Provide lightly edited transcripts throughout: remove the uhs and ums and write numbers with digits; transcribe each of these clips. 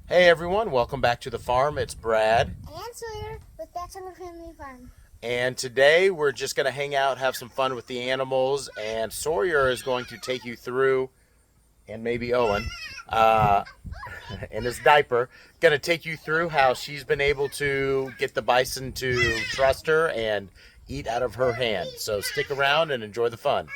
Hey everyone, welcome back to the farm. It's Brad. And Sawyer with That's on the Family Farm. And today we're just going to hang out, have some fun with the animals. And Sawyer is going to take you through, and maybe Owen, uh, in his diaper, going to take you through how she's been able to get the bison to trust her and eat out of her hand. So stick around and enjoy the fun.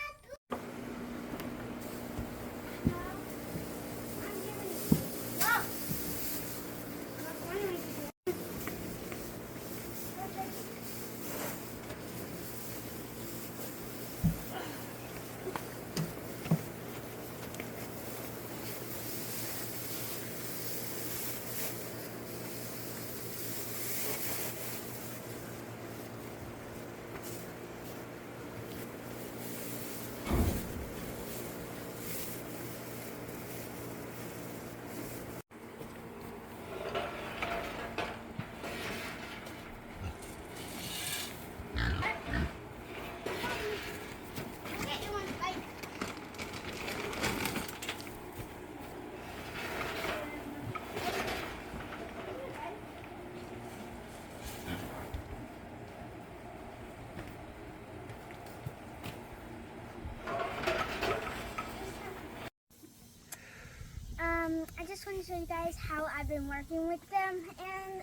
I just want to show you guys how I've been working with them and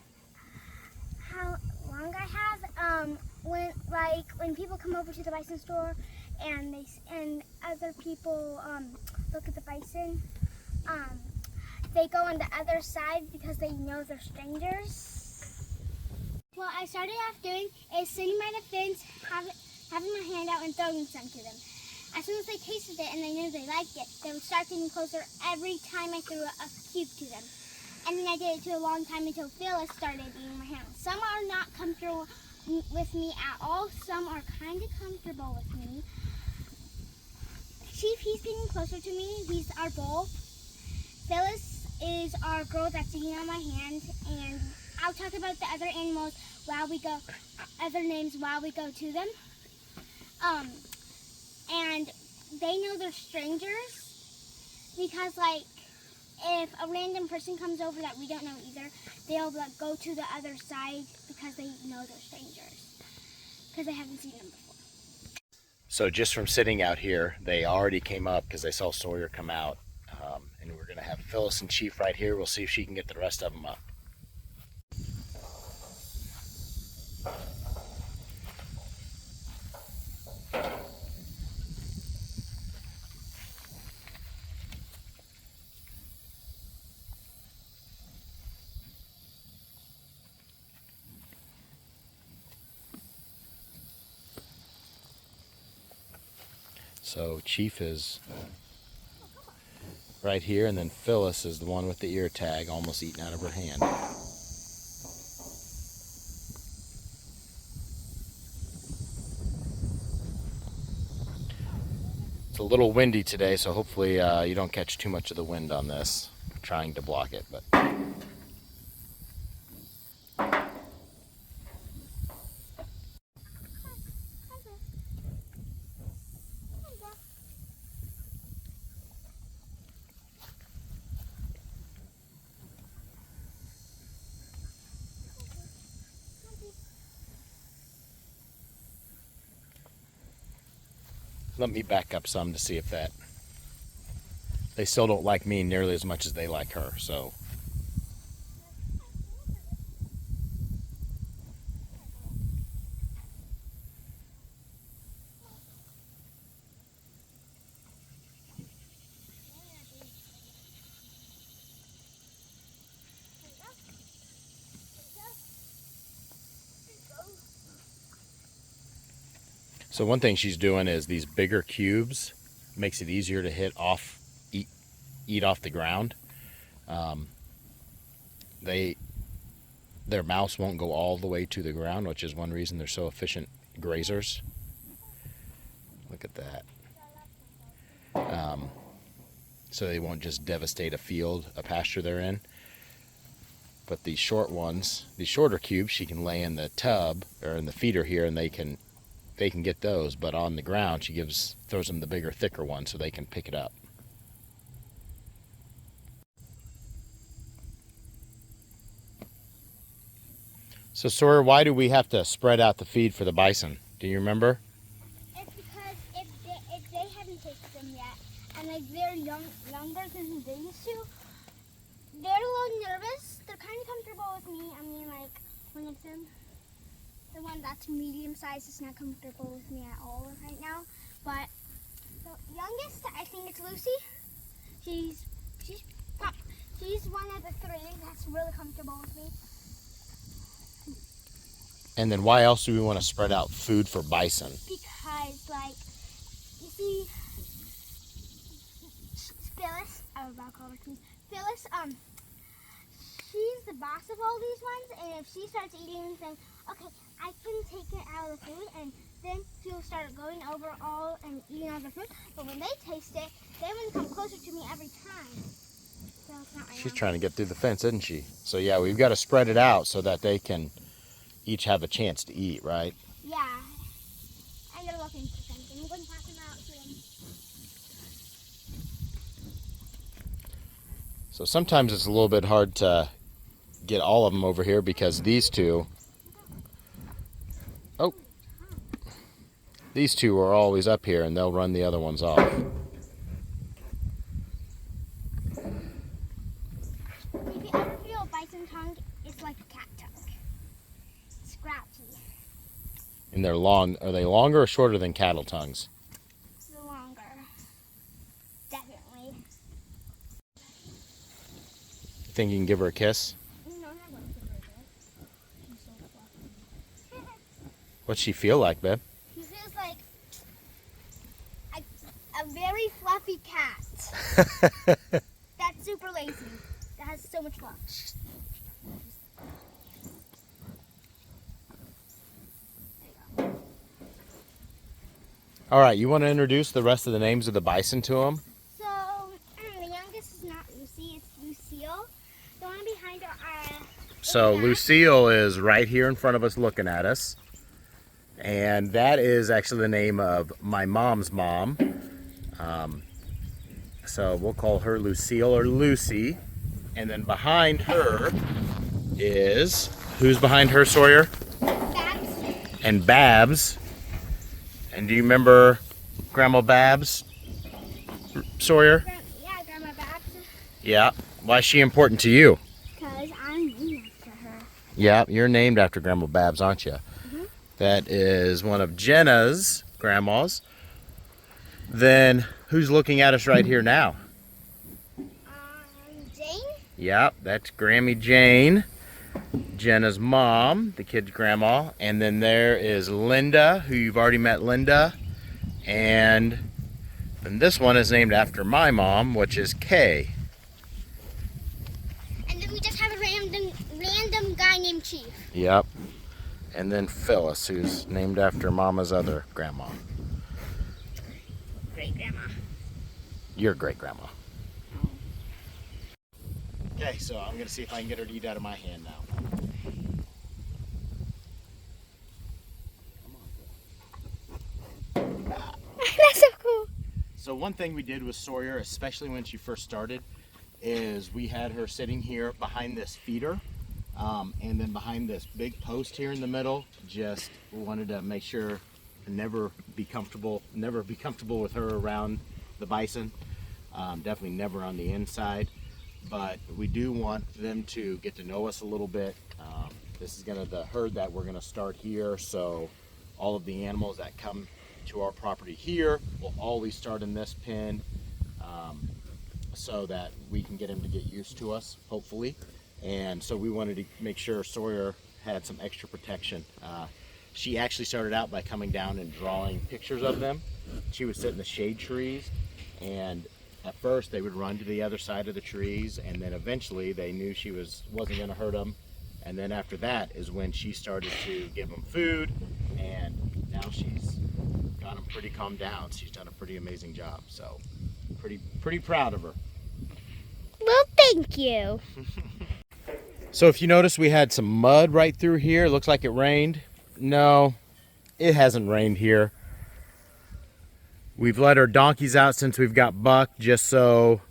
how long I have. When people come over to the bison store and other people look at the bison, they go on the other side because they know they're strangers. What I started off doing is sitting by the fence, having my hand out and throwing some to them. As soon as they tasted it and they knew they liked it, they would start getting closer every time I threw a cube to them. And then I did it to a long time until Phyllis started eating my hand. Some are not comfortable with me at all. Some are kind of comfortable with me. Chief, he's getting closer to me. He's our bull. Phyllis is our girl that's eating on my hand. And I'll talk about the other animals other names while we go to them. And they know they're strangers because, if a random person comes over that we don't know either, they'll go to the other side because they know they're strangers because they haven't seen them before. So just from sitting out here, they already came up because they saw Sawyer come out. And we're going to have Phyllis and Chief right here. We'll see if she can get the rest of them up. So Chief is right here, and then Phyllis is the one with the ear tag almost eaten out of her hand. It's a little windy today, so hopefully you don't catch too much of the wind on this. I'm trying to block it, but let me back up some to see if that... They still don't like me nearly as much as they like her, so... So one thing she's doing is these bigger cubes makes it easier to eat off the ground. Their mouths won't go all the way to the ground, which is one reason they're so efficient grazers. Look at that. So they won't just devastate a pasture they're in. But these shorter cubes, she can lay in the tub or in the feeder here, and they can get those. But on the ground, she throws them the bigger, thicker one so they can pick it up. So Sawyer, why do we have to spread out the feed for the bison? Do you remember? It's because if they haven't tasted them yet, and like they're younger than they used to, they're a little nervous. They're kind of comfortable with me. I mean, like one of them, the one that's medium sized, is not comfortable with me at all right now. But the youngest, I think it's Lucy. She's one of the three that's really comfortable with me. And then why else do we want to spread out food for bison? Because, like, you see, Phyllis, I was about to call her Keith. Phyllis, she's the boss of all these ones, and if she starts eating and saying, okay, I can take it out of the food, and then she'll start going over all and eating all the food. But when they taste it, they want to come closer to me every time. So it's not right She's now. trying to get through the fence, isn't she? So yeah, we've got to spread it out so that they can each have a chance to eat, right? Yeah. And they're looking for something. I'm going to pass them out to them. So sometimes it's a little bit hard to get all of them over here because these two are always up here and they'll run the other ones off. If you ever feel a bison tongue, it's like a cat tongue. Scratchy. And they're long. Are they longer or shorter than cattle tongues? The longer. Definitely. You think you can give her a kiss? No, I'm not going to give her that. She's so fluffy. What's she feel like, babe? He feels like a very fluffy cat. That's super lazy. That has so much fluff. There you go. All right, you want to introduce the rest of the names of the bison to them? So, the youngest is not Lucy, it's Lucille. The one behind her, So Lucille is right here in front of us looking at us. And that is actually the name of my mom's mom. So we'll call her Lucille or Lucy. And then behind her is, who's behind her, Sawyer? Babs. And Babs. And do you remember Grandma Babs, Sawyer? Yeah, Grandma Babs. Yeah. Why is she important to you? Because I'm named after her. Yeah, you're named after Grandma Babs, aren't you? Mm-hmm. That is one of Jenna's grandmas. Then who's looking at us right here now? Jane? Yep, that's Grammy Jane, Jenna's mom, the kid's grandma. And then there is Linda, who you've already met, Linda. And this one is named after my mom, which is Kay. And then we just have a random guy named Chief. Yep. And then Phyllis, who's named after Mama's other grandma. Great grandma. Your great grandma. Okay, so I'm gonna see if I can get her to eat out of my hand now. That's so cool. So one thing we did with Sawyer, especially when she first started, is we had her sitting here behind this feeder. And then behind this big post here in the middle, just wanted to make sure never be comfortable with her around the bison. Definitely never on the inside, but we do want them to get to know us a little bit. This is the herd that we're gonna start here, so all of the animals that come to our property here will always start in this pen, so that we can get them to get used to us, hopefully. And so we wanted to make sure Sawyer had some extra protection. She actually started out by coming down and drawing pictures of them. She would sit in the shade trees, and at first they would run to the other side of the trees, and then eventually they knew she wasn't going to hurt them. And then after that is when she started to give them food, and now she's got them pretty calmed down. She's done a pretty amazing job, so pretty proud of her. Well, thank you. So if you notice, we had some mud right through here. It looks like it rained. No, it hasn't rained here. We've let our donkeys out since we've got Buck, just so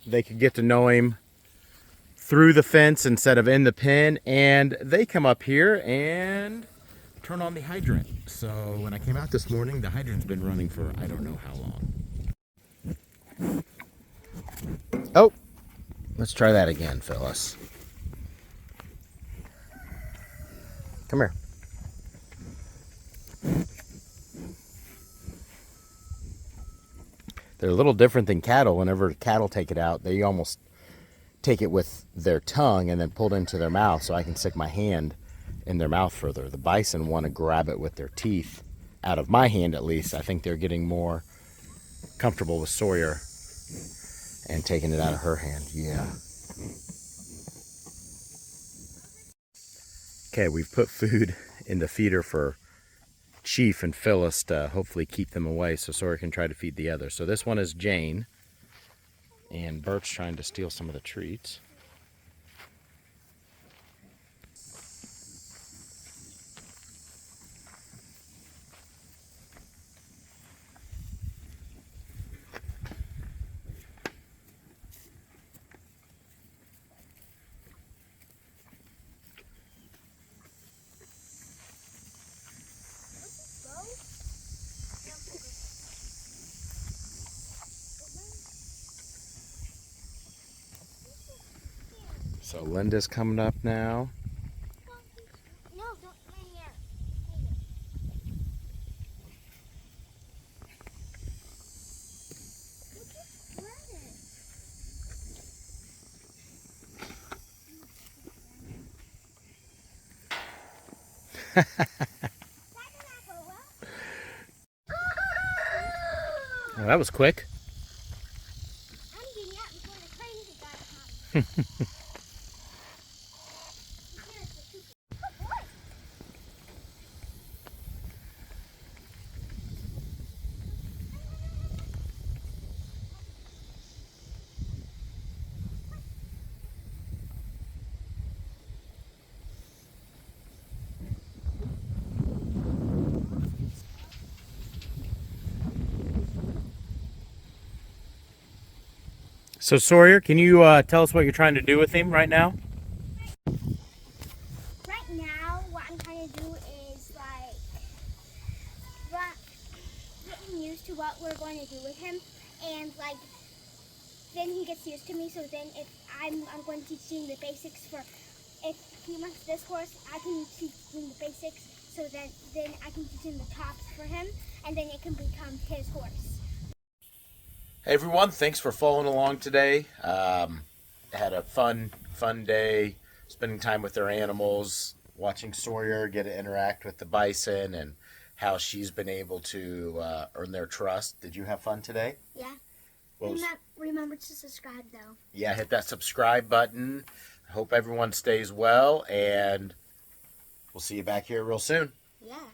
they could get to know him through the fence instead of in the pen, and they come up here and turn on the hydrant. So when I came out this morning, the hydrant's been running for I don't know how long. Oh, let's try that again, Phyllis. Come here. They're a little different than cattle. Whenever cattle take it out, they almost take it with their tongue and then pull it into their mouth so I can stick my hand in their mouth further. The bison want to grab it with their teeth, out of my hand at least. I think they're getting more comfortable with Sawyer and taking it out of her hand. Yeah. Okay, we've put food in the feeder for Chief and Phyllis to hopefully keep them away so Sawyer can try to feed the others. So this one is Jane, and Bert's trying to steal some of the treats. So Linda's coming up now. No, don't lay here. Well, that was quick. I'm getting out before the crazy guy comes. So Sawyer, can you tell us what you're trying to do with him right now? Right now, what I'm trying to do is get him used to what we're going to do with him, and then he gets used to me. So then, if I'm going to teach him the basics for, if he wants this horse, I can teach him the basics. So then I can teach him the tops for him, and then it can become his horse. Hey everyone, thanks for following along today. Had a fun day spending time with their animals, watching Sawyer get to interact with the bison and how she's been able to earn their trust. Did you have fun today? Yeah. What was- Remember to subscribe though. Yeah, hit that subscribe button. I hope everyone stays well, and we'll see you back here real soon. Yeah.